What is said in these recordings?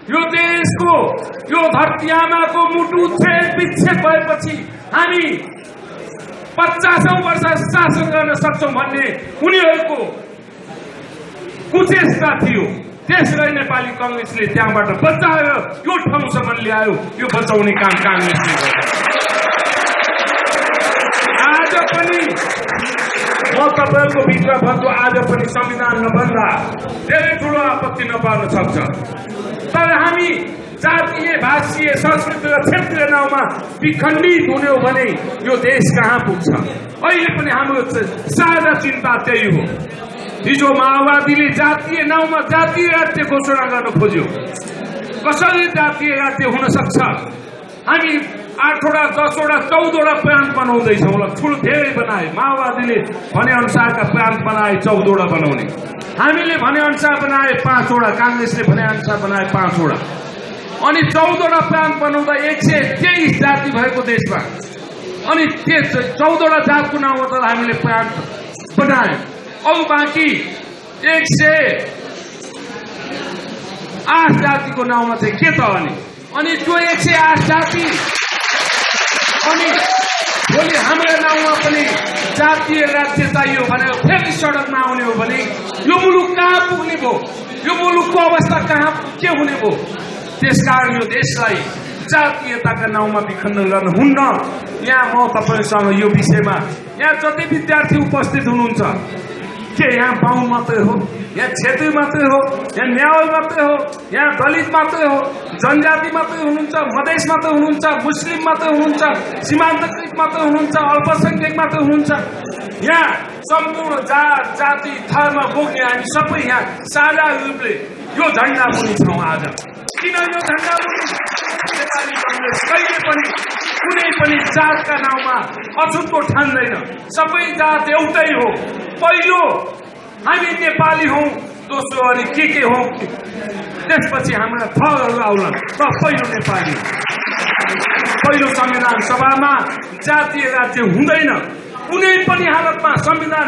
यो देशको यो धरती आमाको मुटु विच्छेद भएपछि हामी 50औं वर्ष शासन गर्न सक्छौं भन्ने उनीहरूको कुचेष्टा थियो। त्यसलाई नेपाली कांग्रेसले त्यहाँबाट बचाएर यो ठाउँसम्म ल्यायो। यो बचाउने काम कांग्रेसले गर्यो। आज पनि म तपाईहरुको भित्र भन्छु, आज पनि संविधान नबन्दा धेरै ठूलो आपत्ति नपर्न सक्छ। तर हामी जातीय भाषीय संस्कृति र क्षेत्रीय नाउँमा विखण्डित हुने हो भने यो देश कहाँ पुग्छ? अहिले पनि हाम्रो साझा चिन्ता त्यही हो। हिजो माओवादीले जातीय नाउँमा जातीय राज्य घोषणा गर्न खोज्यो। कसरी जातीय राज्य हुन सक्छ? हामी 8वटा 10वटा 14वटा प्रान्त बनाउँदैछौँ। ठुलो धेरै बनाए। माओवादीले भने अनुसारका प्रान्त बनाए 14वटा बनाउने। हामीले भने अनुसार बनाए 5वटा। कांग्रेसले भने अनुसार बनाए 5वटा। अनि 14वटा प्रान्त बनाउँदा 123 जाति भएको देशमा अनि 14वटा जातको नाउँमा त हामीले प्रान्त बनायौं। अब बाँकी 108 जातिको नाउँमा चाहिँ के त? अनि त्यो 108 जाति अनि भोलि हाम्रो नाउँमा पनि जातीय राज्य चाहियो भनेर फेरि सडकमा आउने हो भने यो मुलुक कहाँ पुग्ने भयो? यो मुलुकको अवस्था कहाँ के हुने भयो? त्यसकारण यो देशलाई जातीयताका नाउँमा विखण्डन गर्न हुन्न। यहाँ म तपाईसँग यो विषयमा यहाँ जति विद्यार्थी उपस्थित हुनुहुन्छ, के यहाँ बाहुन मात्रै हो? यहाँ क्षेत्री मात्रै हो? यहाँ न्यावल मात्रै हो? यहाँ दलित मात्रै हो? जनजाति मात्रै हुनुहुन्छ? मधेस मात्रै हुनुहुन्छ? मुस्लिम मात्रै हुनुहुन्छ? सीमान्तकृत मात्रै हुनुहुन्छ? अल्पसंख्यक मात्रै हुनुहुन्छ? यहाँ सम्पूर्ण जात जाति धर्म बोक्ने हामी सबै यहाँ साझा रूपले यो झण्डा मुनि छौँ। आज किन यो झण्डा मुनि? नेपाली कांग्रेस कहिले पनि कुनै पनि जातका नाउँमा अछुतो ठान्दैन। सबै जात एउटै हो। पहिलो हामी नेपाली हौं, दोस्रो अनि के हौं, त्यसपछि हाम्रा थरहरू आउलान्। त पहिलो नेपाली। पहिलो संविधान सभामा जातीय राज्य हुँदैन। कुनै पनि हालतमा संविधान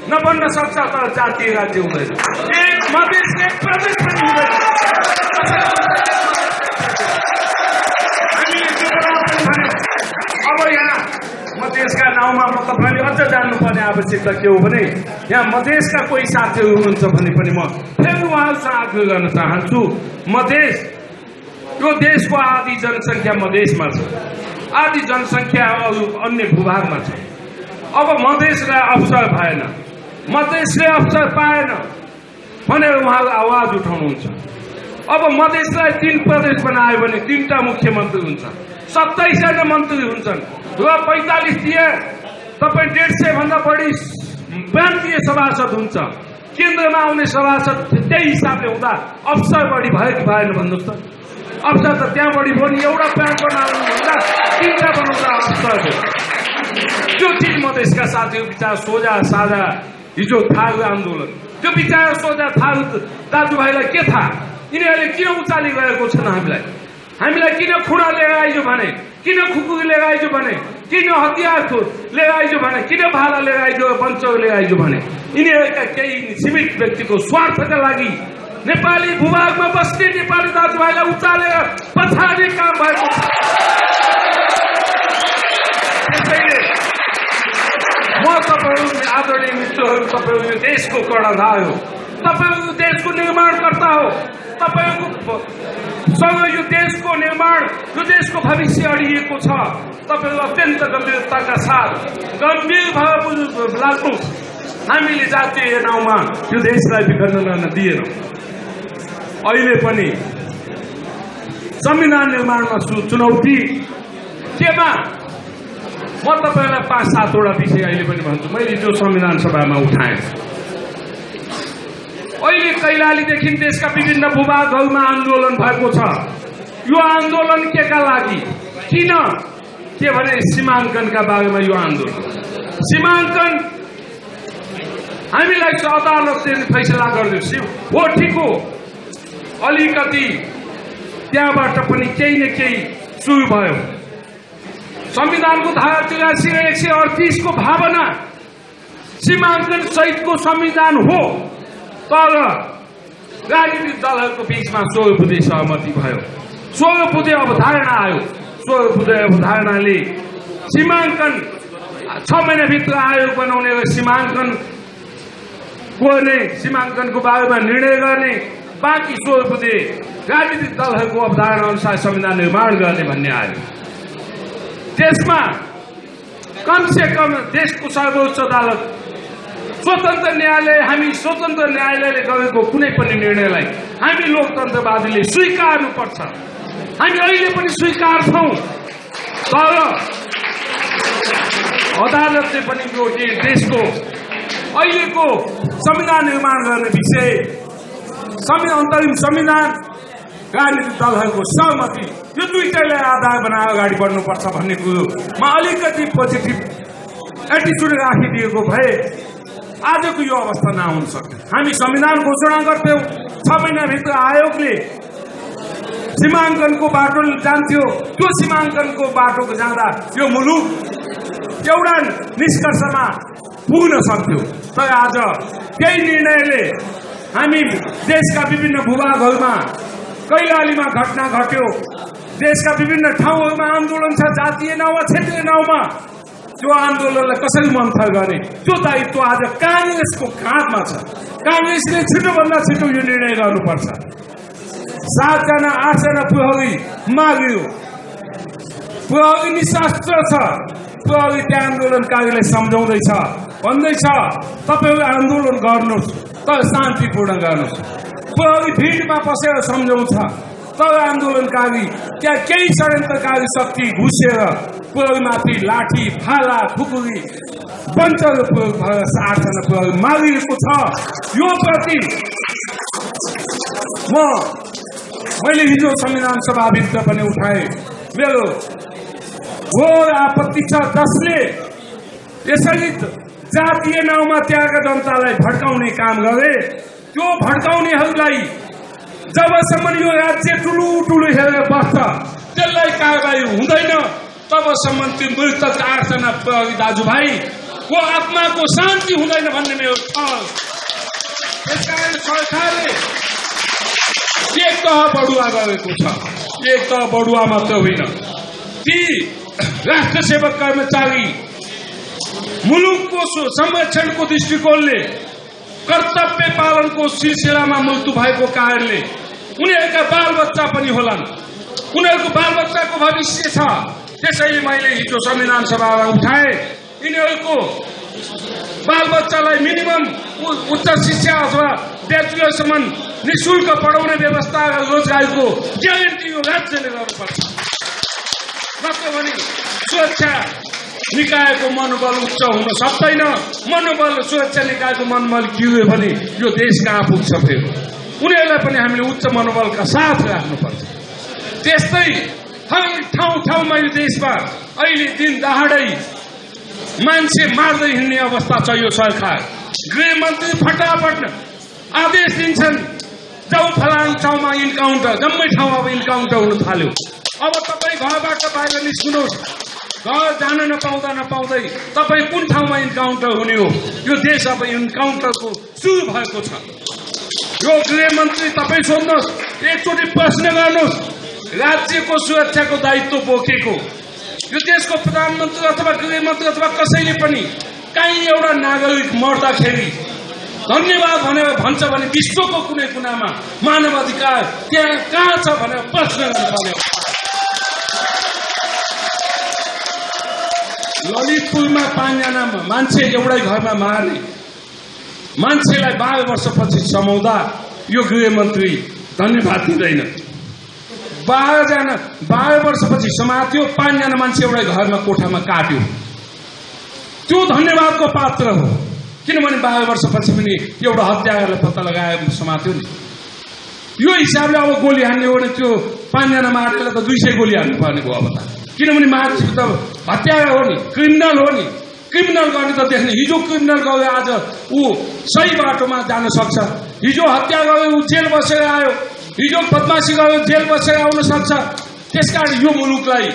नबन्न सक्छ, तर जातीय राज्य हुँदैन। एक मधेस एक प्रदेश पनि हुँदैन। अब यहाँ मधेसका नाउँमा म तपाईले अझ जान्नुपर्ने आवश्यकता के हो भने, यहाँ मधेसका कोही साथीहरू हुनुहुन्छ भने पनि म फेरि उहाँहरूसँग आग्रह गर्न चाहन्छु। मधेस यो देशको आधी जनसङ्ख्या मधेसमा छ, आधी जनसङ्ख्या अन्य भूभागमा छ। अब मधेसलाई अवसर भएन, मधेसले अवसर पाएन भनेर उहाँहरू आवाज उठाउनुहुन्छ। अब मधेसलाई 3 प्रदेश बनायो भने 3टा मुख्यमन्त्री हुन्छ, 27 जना मन्त्री हुन्छन् र 45 दिए तपाईँ 150 भन्दा बढी प्रान्तीय सभासद हुन्छ। केन्द्रमा आउने सभासद त्यही हिसाबले हुँदा अवसर बढी भयो कि भएन भन्नुहोस् त? अवसर त त्यहाँ बढी भयो नि। एउटा प्रान्त बनाउनु भन्दा 3टा बनाउँदा अवसर हो। त्यो चिज मधेसका साथीहरू विचार सोझा साझा। हिजो थारू आन्दोलन, त्यो विचार सोझा थारू दाजुभाइलाई के थाहा? यिनीहरूले किन उचाली गएको छन्? हामीलाई किन खुडा लिएर आइजो भने, किन खुकुरी लिएर आइजो भने, किन हतियार लिएर आइजो भने, किन भाला लिएर आइजो, बन्चो लिएर आइजो भने यिनीहरूका केही सीमित व्यक्तिको स्वार्थका लागि नेपाली भूभागमा बस्ने नेपाली दाजुभाइलाई उचालेर पछाड्ने काम भएको छ। त्यसैले म तपाईहरु आदरणीय मित्रहरू, तपाईहरु यो देशको कर्णधार हो, तपाईहरु देशको निर्माणकर्ता हो। तपाईहरुसँग यो देशको निर्माण, यो देशको भविष्य अडिएको छ। तपाईहरु अत्यन्त गम्भीरताका साथ गम्भीर भएर लाग्नुहोस्। हामीले जातीय नाउँमा यो देशलाई विखण्डन गर्न दिएनौँ। अहिले पनि संविधान निर्माणमा चुनौती केमा? म तपाईलाई 5-7 वटा विषय अहिले पनि भन्छु। मैले जो संविधान सभामा उठाएँ, अहिले कैलालीदेखि देशका विभिन्न भूभागहरूमा आन्दोलन भएको छ। यो आन्दोलन केका लागि? किन? के भने सीमाङ्कनका बारेमा यो आन्दोलन। सीमाङ्कन हामीलाई अदालतले फैसला गरिदियो हो, ठिक हो। अलिकति त्यहाँबाट पनि केही न केही सुरु भयो। संविधानको धारा 83 र 138 को भावना सीमाङ्कन सहितको संविधान हो, तर राजनीतिक दलहरूको बीचमा 16 बुँदे सहमति भयो। 16 बुँदे अवधारणा आयो। 16 बुँदे अवधारणाले सीमाङ्कन 6 महिनाभित्र आयोग बनाउने सीमाङ्कन कोर्ने, सीमाङ्कनको बारेमा निर्णय गर्ने, बाँकी 16 बुँदे राजनीतिक दलहरूको अवधारणा अनुसार संविधान निर्माण गर्ने भन्ने आयो। त्यसमा कमसे कम देशको सर्वोच्च अदालत स्वतन्त्र न्यायालय, हामी स्वतन्त्र न्यायालयले गरेको कुनै पनि निर्णयलाई हामी लोकतन्त्रवादीले स्वीकार्नुपर्छ। हामी अहिले पनि स्वीकार्छौँ, तर अदालतले पनि यो देशको अहिलेको संविधान निर्माण गर्ने विषय, अन्तरिम संविधान, राजनीतिक दलहरूको सहमति, यो दुईटैलाई आधार बनाएर अगाडि बढ्नुपर्छ भन्ने कुरोमा अलिकति पोजिटिभ एटिट्युड राखिदिएको भए आजको यो अवस्था नहुन सक्थ्यो। हामी संविधान घोषणा गर्थ्यौँ, 6 महिनाभित्र आयोगले सीमाङ्कनको बाटो जान्थ्यो। त्यो सीमाङ्कनको बाटोको जाँदा यो मुलुक एउटा निष्कर्षमा पुग्न सक्थ्यो। तर आज केही निर्णयले हामी देशका विभिन्न भूभागहरूमा कैलालीमा घटना घट्यो, देशका विभिन्न ठाउँहरूमा आन्दोलन छ, जातीय नाउँमा, क्षेत्रीय नाउँमा। त्यो आन्दोलनलाई कसरी मन्थर गर्ने त्यो दायित्व आज काङ्ग्रेसको काँधमा छ। काङ्ग्रेसले छिटोभन्दा छिटो यो निर्णय गर्नुपर्छ। 7 जना 8 जना प्रहरी माग्यो, प्रहरी निशस्त्र छ, प्रहरी त्यो आन्दोलनकारीलाई सम्झाउँदैछ, भन्दैछ तपाईहरु आन्दोलन गर्नुहोस् तर शान्तिपूर्ण गर्नुहोस्। प्रहरी भिडमा पसेर सम्झाउँछ, तर आन्दोलनकारी त्यहाँ केही षड्यन्त्रकारी शक्ति घुसेर प्रहरीमाथि लाठी, भाला, खुकुरी, बन्चर प्रयोग भएर 8 जना प्रहरी मारिएको छ। यो प्रति मैले हिजो संविधान सभाभित्र पनि उठाए, मेरो घोर आपत्ति छ जसले यसरी जातीय नाउँमा त्यहाँका जनतालाई भड्काउने काम गरे। त्यो भड्काउनेहरूलाई जबसम्म यो राज्य ठुलो हेरेर बस्छ त्यसलाई कारबाही हुँदैन, तबसम्म त्यो मृतक 8 जना प्रहरी दाजुभाइको आत्माको शान्ति हुँदैन भन्ने मेरो छ। यसकारण सरकारले एक तह बढुवा गरेको छ। एक तह बढुवा मात्र होइन, ती राष्ट्र सेवक कर्मचारी मुलुकको संरक्षणको दृष्टिकोणले कर्तव्य पालनको सिलसिलामा मृत्यु भएको कारणले उनीहरूका बालबच्चा पनि होलान्, उनीहरूको बालबच्चाको भविष्य छ। त्यसैले मैले हिजो संविधान सभामा उठाए, यिनीहरूको बालबच्चालाई मिनिमम उच्च शिक्षा अथवा ब्याचलरसम्म निःशुल्क पढाउने व्यवस्था र रोजगारीको ग्यारेन्टी यो राज्यले गर्नुपर्छ। नत्र भने सुरक्षा निकायको मनोबल उच्च हुन सक्दैन। मनोबल सुरक्षा निकायको मनोबल गिर्यो भने यो देश कहाँ पुग्छ फेरि। उनीहरूलाई पनि हामीले उच्च मनोबलका साथ राख्नुपर्छ। त्यस्तै हर ठाउँमा यो देशमा अहिले दिन दहाडै मान्छे मार्दै हिँड्ने अवस्था छ। यो सरकार गृहमन्त्री फटाफट आदेश दिन्छन्, जाउँ फलानु ठाउँमा इन्काउन्टर, जम्मै ठाउँ अब इन्काउन्टर हुन थाल्यो। अब तपाईँ घरबाट बाहिर निस्किनुहोस्, घर जान नपाउँदै तपाईँ कुन ठाउँमा इन्काउन्टर हुने हो। यो देश अब इन्काउन्टरको सुरु भएको छ। यो गृहमन्त्री तपाईँ सोध्नुहोस्, एकचोटि प्रश्न गर्नुहोस्, राज्यको सुरक्षाको दायित्व बोकेको यो देशको प्रधानमन्त्री अथवा गृहमन्त्री अथवा कसैले पनि कहीँ एउटा नागरिक मर्दाखेरि धन्यवाद भनेर भन्छ भने विश्वको कुनै कुनामा मानवाधिकार त्यहाँ कहाँ छ भनेर प्रश्न गर्नुपर्ने। ललितपुरमा 5 जना मान्छे एउटै घरमा मार्ने मान्छेलाई 12 वर्षपछि समाउँदा यो गृहमन्त्री धन्यवाद दिँदैन। 12 वर्षपछि समात्यो, 5 जना मान्छे एउटै घरमा कोठामा काट्यो, त्यो धन्यवादको पात्र हो। किनभने 12 वर्षपछि पनि एउटा हत्यारालाई पत्ता लगाएर समात्यो नि। यो हिसाबले अब गोली हान्ने हो भने त्यो 5 जना मारेलाई त 200 गोली हान्नु पर्ने भयो अब त। किनभने मान्छे त हत्यारा हो नि, क्रिमिनल हो नि। क्रिमिनल गर्ने त देख्ने, हिजो क्रिमिनल गयो आज ऊ सही बाटोमा जान सक्छ। हिजो हत्या गयो ऊ जेल बसेर आयो, हिजो बदमासी गयो जेल बसेर आउन सक्छ। त्यसकारण यो मुलुकलाई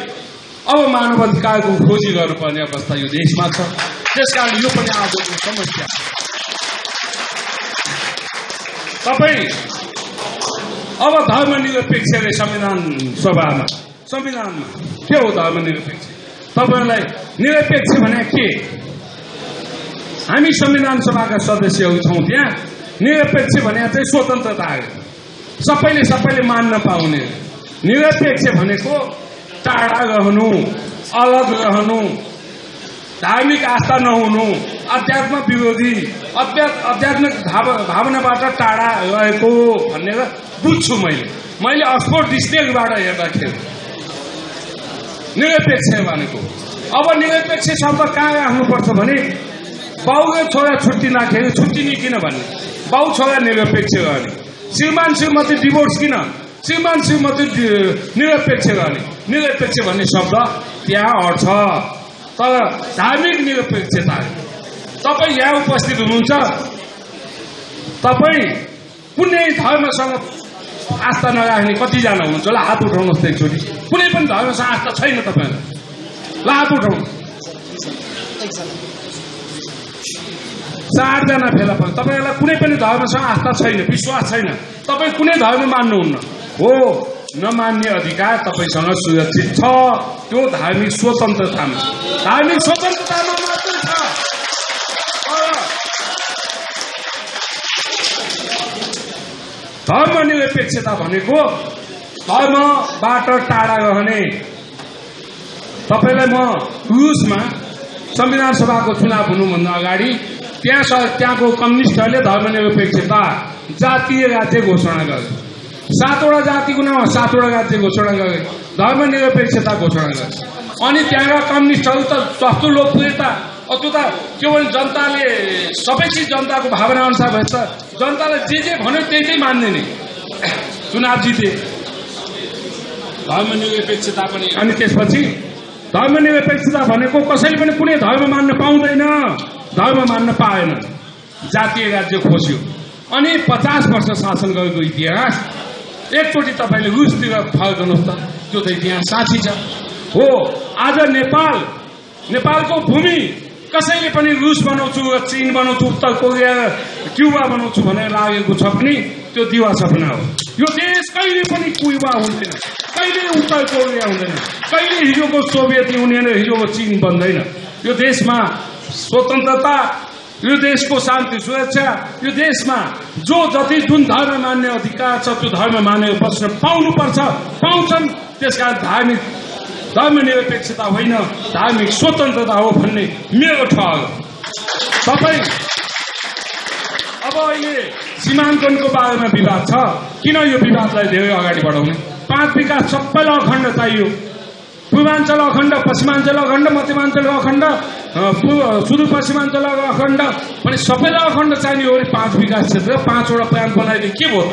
अब मानवाधिकारको खोजी गर्नुपर्ने अवस्था यो देशमा छ। त्यसकारण यो पनि आजको समस्या। तपाईँ अब धर्मनिरपेक्षले संविधानमा के हो धर्मनिरपेक्ष? तपाईहरुलाई निरपेक्ष भने के? हामी संविधान सभाका सदस्यहरू छौं। त्यहाँ निरपेक्ष भने चाहिँ स्वतन्त्रता हो, सबैले मान्न पाउने। निरपेक्ष भनेको टाढा रहनु, अलग रहनु, धार्मिक आस्था नहुनु, अध्यात्म विरोधी, आध्यात्मिक भावनाबाट टाढा रहेको भनेर बुझ्छु मैले अक्सफोर्ड डिक्सनरीबाट हेर्दाखेरि निरपेक्ष भनेको। अब निरपेक्ष शब्द कहाँ राख्नुपर्छ भने बाउ र छोरा छुट्टिँदाखेरि छुट्टिने किन भन्ने, बाउ छोरा निरपेक्ष गर्ने, श्रीमान श्रीमती डिभोर्स किन, श्रीमान श्रीमती निरपेक्ष गर्ने। निरपेक्ष भन्ने शब्द त्यहाँ अट्छ। तर धार्मिक निरपेक्षता, तपाईँ यहाँ उपस्थित हुनुहुन्छ, तपाईँ कुनै धर्मसँग आस्था नराख्ने कतिजना हुनुहुन्छ? ल हात उठाउनुहोस् एकचोटि। कुनै पनि धर्मसँग आस्था छैन तपाईँलाई? ल हात उठाउनु। 4 जना फेला पर्छ। तपाईँलाई कुनै पनि धर्मसँग आस्था छैन, विश्वास छैन, तपाईँ कुनै धर्म मान्नुहुन्न हो, नमान्ने अधिकार तपाईसँग सुरक्षित छ। त्यो धार्मिक स्वतन्त्रतामा मात्रै छ। धर्मनिरपेक्षता भनेको धर्मबाट टाढा रहने। तपाईलाई म रुसमा संविधान सभाको चुनाव हुनुभन्दा अगाडि त्यहाँको कम्युनिस्टहरूले धर्मनिरपेक्षता जातीय राज्य घोषणा गरे। 7 वटा जातिको नाउँमा 7 वटा राज्य घोषणा गरे, धर्मनिरपेक्षता घोषणा गरे। अनि त्यहाँका कम्युनिस्टहरू त जस्तो लोकप्रियता, त्यो त केवल जनताले सबै चिज जनताको भावना अनुसार भएछ। जनताले जे भन्यो त्यही मान्दैन, चुनाव जिते। धर्मनिरपेक्षता पनि। अनि त्यसपछि धर्मनिरपेक्षता भनेको कसैले पनि कुनै धर्म मान्न पाउँदैन, धर्म मान्न पाएन, जातीय राज्य खोज्यो। अनि 50 वर्ष शासन गरेको इतिहास एकचोटि तपाईले रुसतिर फर्कनुहोस् त, त्यो त इतिहास साँची छ हो। आज नेपालको भूमि कसैले पनि रुस बनाउँछु, चीन बनाउँछु, उत्तर कोरिया, क्युबा बनाउँछु भनेर लागेको छ पनि त्यो दिवा सपना हो। यो देश कहिले पनि क्युबा हुँदैन, कहिले उत्तर कोरिया हुँदैन, कहिले हिजोको सोभियत युनियन र हिजोको चीन बन्दैन। यो देशमा स्वतन्त्रता, यो देशको शान्ति सुरक्षा, यो देशमा जुन धर्म मान्ने अधिकार छ त्यो धर्म मानेर बस्न पाउनुपर्छ, पाउँछन्। त्यसकारण धर्मनिरपेक्षता होइन, धार्मिक स्वतन्त्रता हो भन्ने मेरो ठहर। तपाईँ अब अहिले सीमाङ्कनको बारेमा विवाद छ, किन यो विवादलाई धेरै अगाडि बढाउने? 5 विकास सबैलाई अखण्ड चाहियो, पूर्वाञ्चल अखण्ड, पश्चिमाञ्चल अखण्ड, मध्यमाञ्चल अखण्ड, सुदूरपश्चिमाञ्चल अखण्ड पनि सबैलाई अखण्ड चाहिने हो। 5 विकास क्षेत्र 5 वटा प्लान बनाइदिए के भयो?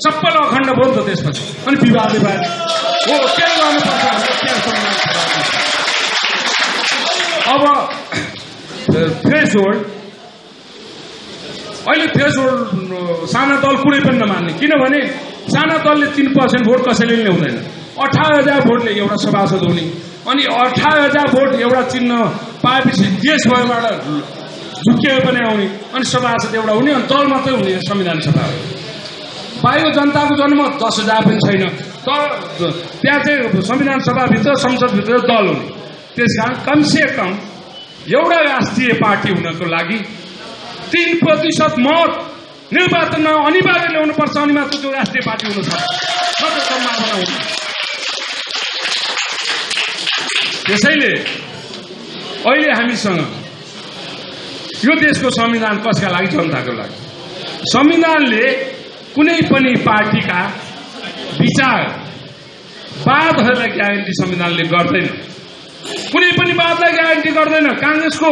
सबैलाई अखण्ड भयो नि त। त्यसपछि अनि विवादले बारे हो के गर्नुपर्छ अब थ्रेसहोल्ड। अहिले थ्रेसहोल्ड साना दल कुनै पनि नमान्ने, किनभने साना दलले 3% भोट कसैले ल्याउँदैन। 18,000 भोटले एउटा सभासद हुने, अनि 18,000 भोट एउटा चिन्ह पाएपछि देशभरबाट झुकिएर पनि आउने, अनि सभासद एउटा हुने, अनि दल मात्रै हुने संविधान सभा। बाहिर जनताको जनमत 10,000 पनि छैन, तर त्यहाँ चाहिँ संविधान सभाभित्र संसदभित्र दल हुने। त्यसकारण कमसे कम एउटा राष्ट्रिय पार्टी हुनको लागि 3% मत निर्वाचनमा अनिवार्य ल्याउनुपर्छ, अनि मात्र त्यो राष्ट्रिय पार्टी हुन सक्छ, सम्भावना हुन्छ। त्यसैले अहिले हामीसँग यो देशको संविधान कसका लागि? जनताको लागि। संविधानले कुनै पनि पार्टीका वादहरूलाई ग्यारेन्टी संविधानले गर्दैन, कुनै पनि वादलाई ग्यारेन्टी गर्दैन। कांग्रेसको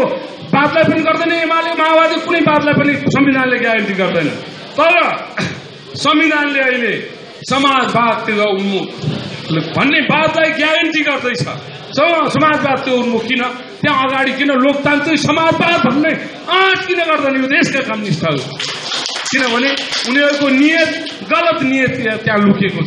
वादलाई पनि गर्दैन, एमाले माओवादी कुनै वादलाई पनि संविधानले ग्यारेन्टी गर्दैन। तर संविधानले अहिले समाजवादतिर उन्मुख भन्ने वादलाई ग्यारेन्टी गर्दैछ। समाजवादको उन्मुख किन? त्यहाँ अगाडि किन लोकतान्त्रिक समाजवाद भन्ने आँट किन गर्दैन यो देशका कम्युनिस्टहरू? किनभने उनीहरूको नियत, गलत नियत त्यहाँ लुकेको छ।